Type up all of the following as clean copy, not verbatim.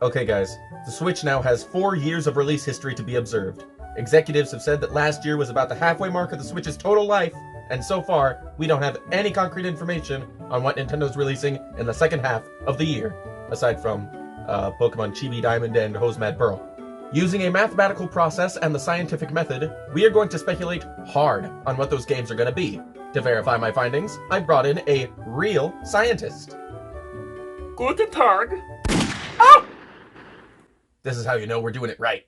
Okay guys, the Switch now has 4 years of release history to be observed. Executives have said that last year was about the halfway mark of the Switch's total life, and so far, we don't have any concrete information on what Nintendo's releasing in the second half of the year, aside from Pokemon Chibi Diamond and Mad Pearl. Using a mathematical process and the scientific method, we are going to speculate hard on what those games are going to be. To verify my findings, I brought in a real scientist. Guten Tag. Oh! This is how you know we're doing it right.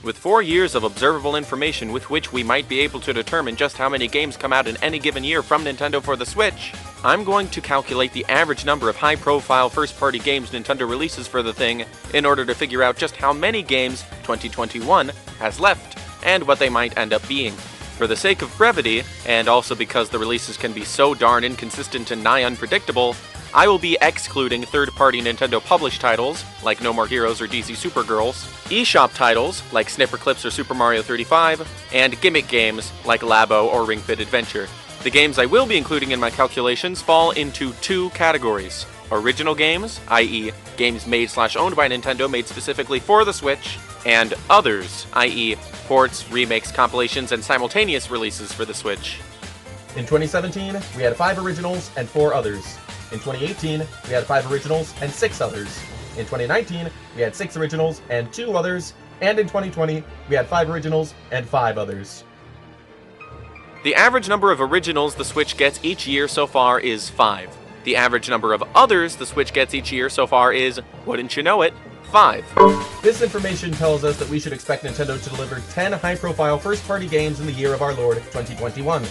With 4 years of observable information with which we might be able to determine just how many games come out in any given year from Nintendo for the Switch, I'm going to calculate the average number of high-profile first-party games Nintendo releases for the thing in order to figure out just how many games 2021 has left and what they might end up being. For the sake of brevity, and also because the releases can be so darn inconsistent and nigh unpredictable, I will be excluding third-party Nintendo-published titles, like No More Heroes or DC Supergirls, eShop titles, like Snipperclips or Super Mario 35, and gimmick games, like Labo or Ring Fit Adventure. The games I will be including in my calculations fall into 2 categories. Original games, i.e. games made/owned by Nintendo made specifically for the Switch, and others, i.e. ports, remakes, compilations, and simultaneous releases for the Switch. In 2017, we had 5 originals and 4 others. In 2018, we had 5 originals and 6 others. In 2019, we had 6 originals and 2 others. And in 2020, we had 5 originals and 5 others. The average number of originals the Switch gets each year so far is 5. The average number of others the Switch gets each year so far is, wouldn't you know it, 5. This information tells us that we should expect Nintendo to deliver 10 high-profile first-party games in the year of our Lord, 2021.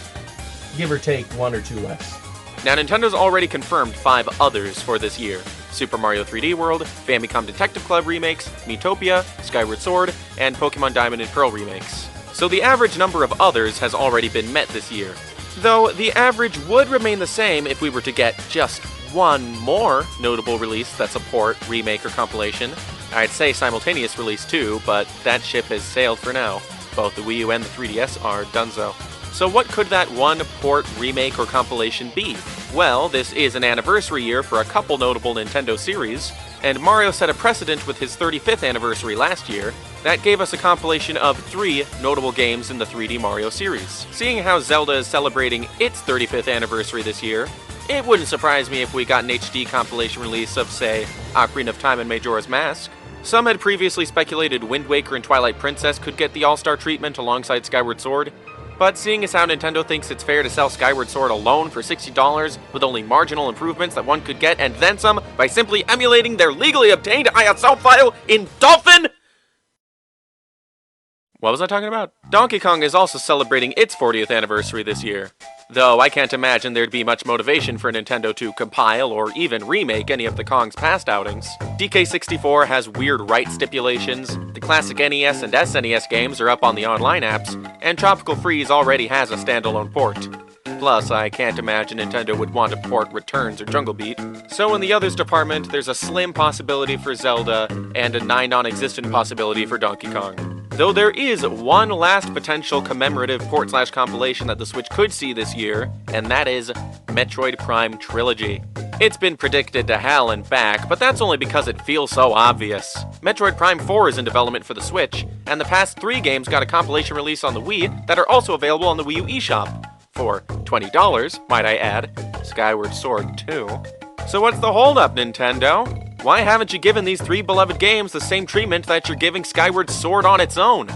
Give or take 1 or 2 less. Now, Nintendo's already confirmed 5 others for this year. Super Mario 3D World, Famicom Detective Club remakes, Miitopia, Skyward Sword, and Pokemon Diamond and Pearl remakes. So the average number of others has already been met this year. Though the average would remain the same if we were to get just one more notable release that's a port, remake, or compilation. I'd say simultaneous release too, but that ship has sailed for now. Both the Wii U and the 3DS are donezo. So what could that one port, remake, or compilation be? Well, this is an anniversary year for a couple notable Nintendo series, and Mario set a precedent with his 35th anniversary last year. That gave us a compilation of 3 notable games in the 3D Mario series. Seeing how Zelda is celebrating its 35th anniversary this year, it wouldn't surprise me if we got an HD compilation release of, say, Ocarina of Time and Majora's Mask. Some had previously speculated Wind Waker and Twilight Princess could get the All-Star treatment alongside Skyward Sword, but seeing as how Nintendo thinks it's fair to sell Skyward Sword alone for $60 with only marginal improvements that one could get and then some by simply emulating their legally obtained ISO file in Dolphin? What was I talking about? Donkey Kong is also celebrating its 40th anniversary this year. Though I can't imagine there'd be much motivation for Nintendo to compile or even remake any of the Kong's past outings. DK64 has weird right stipulations, the classic NES and SNES games are up on the online apps, and Tropical Freeze already has a standalone port. Plus, I can't imagine Nintendo would want to port Returns or Jungle Beat. So in the others department, there's a slim possibility for Zelda and a nigh non-existent possibility for Donkey Kong. Though there is one last potential commemorative port/compilation that the Switch could see this year, and that is Metroid Prime Trilogy. It's been predicted to hell and back, but that's only because it feels so obvious. Metroid Prime 4 is in development for the Switch, and the past 3 games got a compilation release on the Wii that are also available on the Wii U eShop. For $20, might I add, Skyward Sword too. So what's the holdup, Nintendo? Why haven't you given these 3 beloved games the same treatment that you're giving Skyward Sword on its own?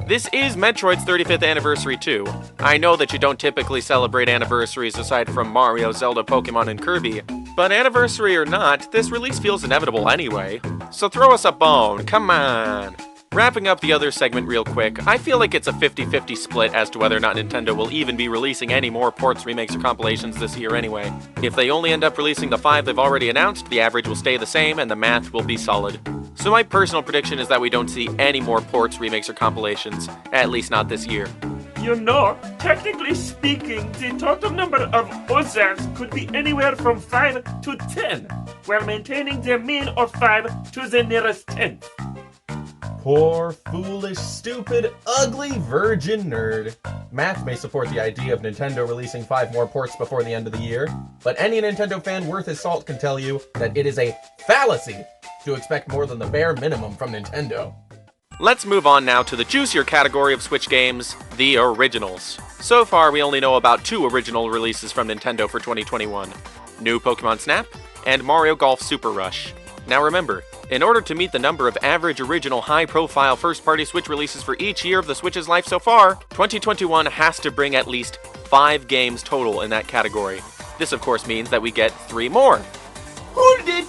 This is Metroid's 35th anniversary too. I know that you don't typically celebrate anniversaries aside from Mario, Zelda, Pokemon, and Kirby, but anniversary or not, this release feels inevitable anyway. So throw us a bone, come on! Wrapping up the other segment real quick, I feel like it's a 50-50 split as to whether or not Nintendo will even be releasing any more ports, remakes, or compilations this year anyway. If they only end up releasing the 5 they've already announced, the average will stay the same and the math will be solid. So my personal prediction is that we don't see any more ports, remakes, or compilations, at least not this year. You know, technically speaking, the total number of others could be anywhere from 5 to 10, while maintaining the mean of 5 to the nearest 10th. poor, foolish, stupid, ugly virgin nerd. Math may support the idea of Nintendo releasing 5 more ports before the end of the year, but any Nintendo fan worth his salt can tell you that it is a fallacy to expect more than the bare minimum from Nintendo. Let's move on now to the juicier category of Switch games, the originals. So far, we only know about 2 original releases from Nintendo for 2021. New Pokemon Snap, and Mario Golf Super Rush. Now remember, in order to meet the number of average original high-profile first-party Switch releases for each year of the Switch's life so far, 2021 has to bring at least 5 games total in that category. This of course means that we get 3 more. Hold it!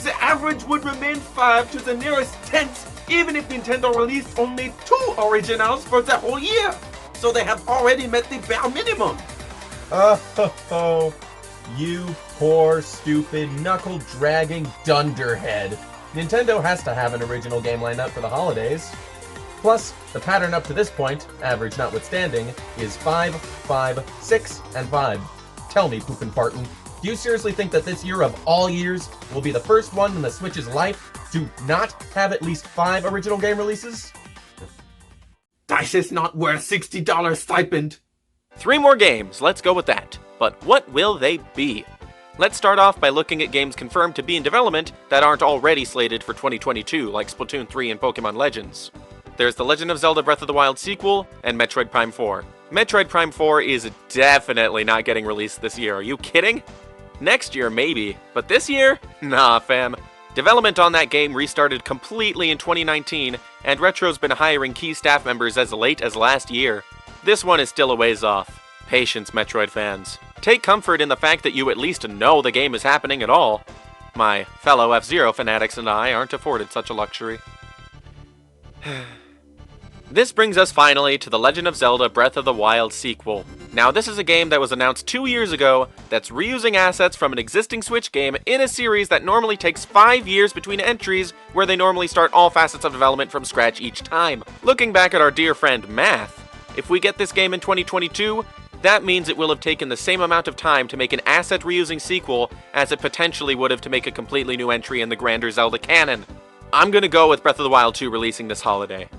The average would remain 5 to the nearest tenth, even if Nintendo released only 2 originals for the whole year. So they have already met the bare minimum. Oh, you poor, stupid, knuckle-dragging dunderhead. Nintendo has to have an original game lineup for the holidays. Plus, the pattern up to this point, average notwithstanding, is 5, 5, 6, and 5. Tell me, Poopin' Fartin', do you seriously think that this year of all years will be the first one in the Switch's life to not have at least 5 original game releases? Dice is not worth $60 stipend. 3 more games, let's go with that. But what will they be? Let's start off by looking at games confirmed to be in development that aren't already slated for 2022, like Splatoon 3 and Pokemon Legends. There's The Legend of Zelda Breath of the Wild sequel, and Metroid Prime 4. Metroid Prime 4 is definitely not getting released this year, are you kidding? Next year, maybe, but this year? Nah, fam. Development on that game restarted completely in 2019, and Retro's been hiring key staff members as late as last year. This one is still a ways off. Patience, Metroid fans. Take comfort in the fact that you at least know the game is happening at all. My fellow F-Zero fanatics and I aren't afforded such a luxury. This brings us finally to The Legend of Zelda Breath of the Wild sequel. Now this is a game that was announced 2 years ago that's reusing assets from an existing Switch game in a series that normally takes 5 years between entries, where they normally start all facets of development from scratch each time. Looking back at our dear friend Math, if we get this game in 2022, that means it will have taken the same amount of time to make an asset reusing sequel as it potentially would have to make a completely new entry in the grander Zelda canon. I'm gonna go with Breath of the Wild 2 releasing this holiday.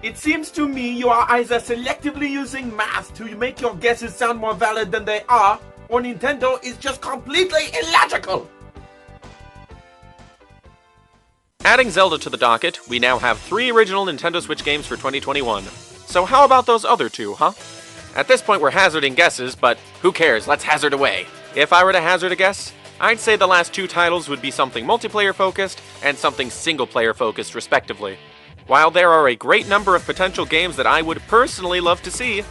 It seems to me you are either selectively using math to make your guesses sound more valid than they are, or Nintendo is just completely illogical! Adding Zelda to the docket, we now have 3 original Nintendo Switch games for 2021. So how about those other 2, huh? At this point we're hazarding guesses, but who cares, let's hazard away. If I were to hazard a guess, I'd say the last 2 titles would be something multiplayer focused and something single player focused respectively. While there are a great number of potential games that I would personally love to see,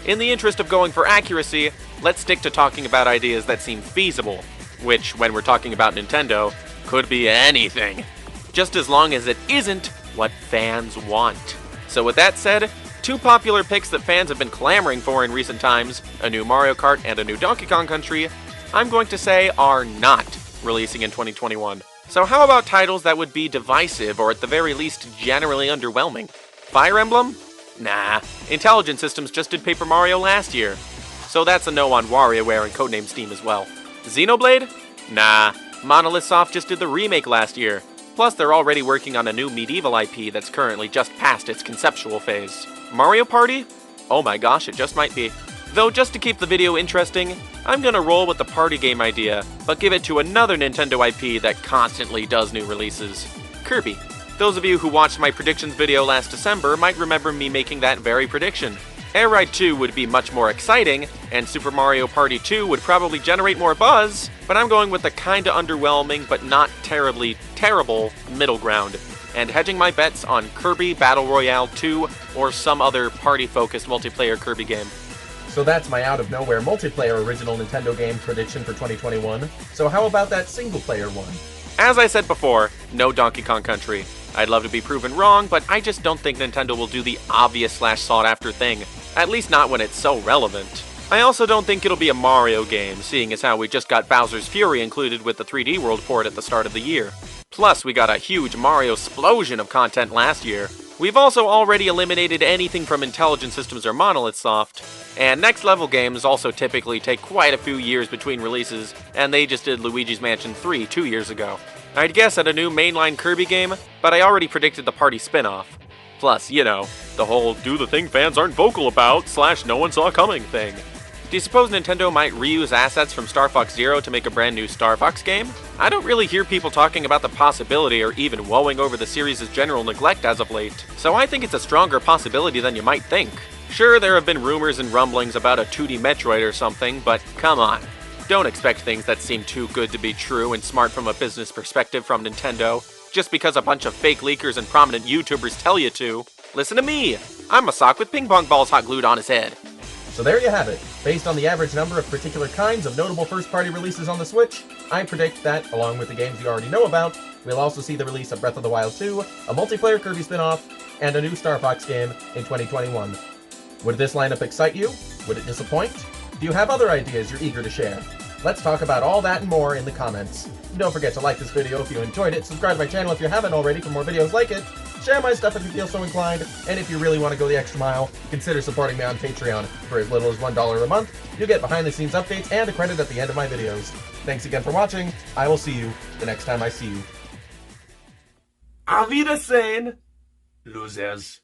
in the interest of going for accuracy, let's stick to talking about ideas that seem feasible, which, when we're talking about Nintendo, could be anything. Just as long as it isn't what fans want. So with that said, 2 popular picks that fans have been clamoring for in recent times, a new Mario Kart and a new Donkey Kong Country, I'm going to say are not releasing in 2021. So how about titles that would be divisive or at the very least generally underwhelming? Fire Emblem? Nah. Intelligent Systems just did Paper Mario last year. So that's a no on WarioWare and Codename Steam as well. Xenoblade? Nah. Monolith Soft just did the remake last year. Plus they're already working on a new medieval IP that's currently just past its conceptual phase. Mario Party? Oh my gosh, it just might be. Though just to keep the video interesting, I'm gonna roll with the party game idea, but give it to another Nintendo IP that constantly does new releases. Kirby. Those of you who watched my predictions video last December might remember me making that very prediction. Air Ride 2 would be much more exciting, and Super Mario Party 2 would probably generate more buzz, but I'm going with the kinda underwhelming but not terribly terrible middle ground, and hedging my bets on Kirby Battle Royale 2 or some other party-focused multiplayer Kirby game. So that's my out-of-nowhere multiplayer original Nintendo game prediction for 2021. So how about that single-player one? As I said before, no Donkey Kong Country. I'd love to be proven wrong, but I just don't think Nintendo will do the obvious/sought-after thing. At least not when it's so relevant. I also don't think it'll be a Mario game, seeing as how we just got Bowser's Fury included with the 3D World port at the start of the year. Plus, we got a huge Mario explosion of content last year. We've also already eliminated anything from Intelligent Systems or Monolith Soft, and next level games also typically take quite a few years between releases, and they just did Luigi's Mansion 3 2 years ago. I'd guess at a new mainline Kirby game, but I already predicted the party spin-off. Plus, you know, the whole do the thing fans aren't vocal about / no one saw coming thing. Do you suppose Nintendo might reuse assets from Star Fox Zero to make a brand new Star Fox game? I don't really hear people talking about the possibility or even woeing over the series' general neglect as of late, so I think it's a stronger possibility than you might think. Sure, there have been rumors and rumblings about a 2D Metroid or something, but come on. Don't expect things that seem too good to be true and smart from a business perspective from Nintendo, just because a bunch of fake leakers and prominent YouTubers tell you to. Listen to me! I'm a sock with ping pong balls hot glued on his head. So there you have it. Based on the average number of particular kinds of notable first-party releases on the Switch, I predict that, along with the games you already know about, we'll also see the release of Breath of the Wild 2, a multiplayer Kirby spin-off, and a new Star Fox game in 2021. Would this lineup excite you? Would it disappoint? Do you have other ideas you're eager to share? Let's talk about all that and more in the comments. And don't forget to like this video if you enjoyed it, subscribe to my channel if you haven't already for more videos like it, share my stuff if you feel so inclined, and if you really want to go the extra mile, consider supporting me on Patreon. For as little as $1 a month, you'll get behind-the-scenes updates and a credit at the end of my videos. Thanks again for watching. I will see you the next time I see you. Auf Wiedersehen, losers.